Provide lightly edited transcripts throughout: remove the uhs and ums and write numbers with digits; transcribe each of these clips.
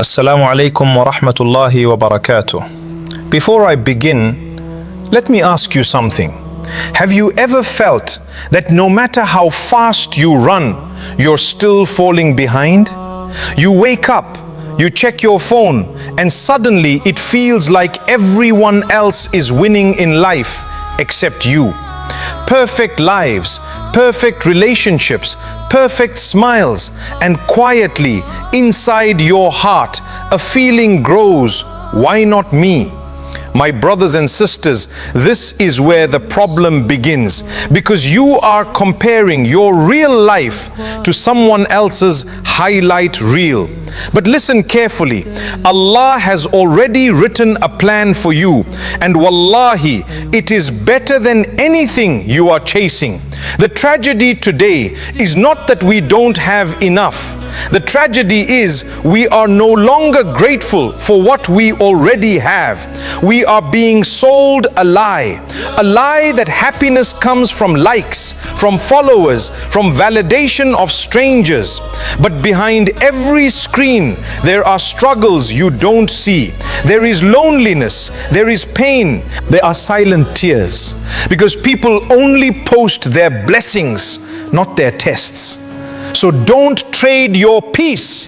Assalamu Alaikum wa Rahmatullahi wa Barakatuh. Before I begin, let me ask you something. Have you ever felt that no matter how fast you run, you're still falling behind? You wake up, you check your phone, and suddenly it feels like everyone else is winning in life except you. Perfect lives, perfect relationships, perfect smiles, and quietly inside your heart a feeling grows, why not me? My brothers and sisters, this is where the problem begins, because you are comparing your real life to someone else's highlight reel. But listen carefully, Allah has already written a plan for you, and wallahi, it is better than anything you are chasing. The tragedy today is not that we don't have enough. The tragedy is we are no longer grateful for what we already have. We are being sold a lie that happiness comes from likes, from followers, from validation of strangers. But behind every screen, there are struggles you don't see. There is loneliness, there is pain, there are silent tears, because people only post their blessings, not their tests. So don't trade your peace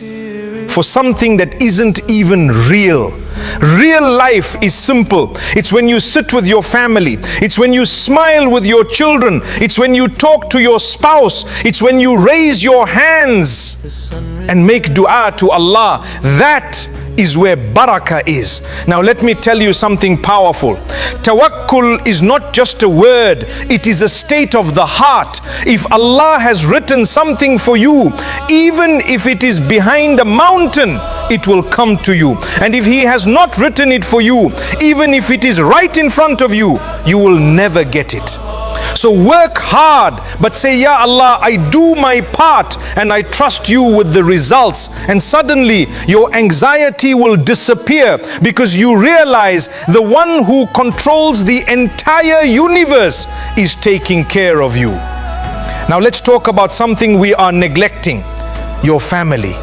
for something that isn't even real. Real life is simple. It's when you sit with your family. It's when you smile with your children. It's when you talk to your spouse. It's when you raise your hands and make dua to Allah. That is where barakah is. Now let me tell you something powerful. Tawakkul is not just a word, it is a state of the heart. If Allah has written something for you, even if it is behind a mountain, it will come to you. And if He has not written it for you, even if it is right in front of you, you will never get it. So work hard, but say, Ya Allah, I do my part and I trust you with the results. And suddenly your anxiety will disappear, because you realize the one who controls the entire universe is taking care of you. Now let's talk about something we are neglecting: your family.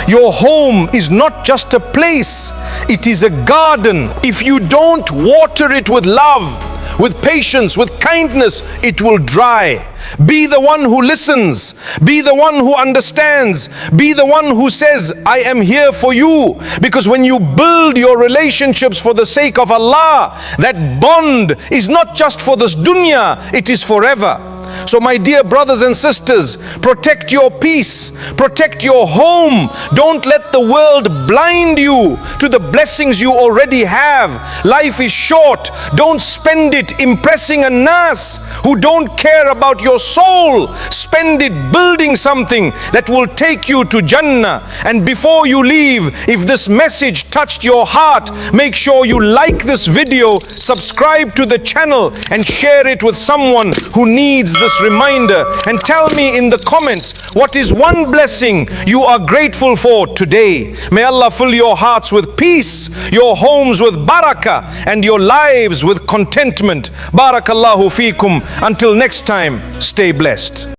Your home is not just a place, it is a garden. If you don't water it with love, with patience, with kindness, it will dry. Be the one who listens. Be the one who understands. Be the one who says, I am here for you. Because when you build your relationships for the sake of Allah, that bond is not just for this dunya, it is forever. So my dear brothers and sisters, protect your peace, protect your home. Don't let the world blind you to the blessings you already have. Life is short. Don't spend it impressing a nas who don't care about your soul. Spend it building something that will take you to Jannah. And before you leave, if this message touched your heart, make sure you like this video, subscribe to the channel, and share it with someone who needs this reminder. And tell me in the comments, what is one blessing you are grateful for today? May Allah fill your hearts with peace, your homes with barakah, and your lives with contentment. Barakallahu feekum. Until next time, stay blessed.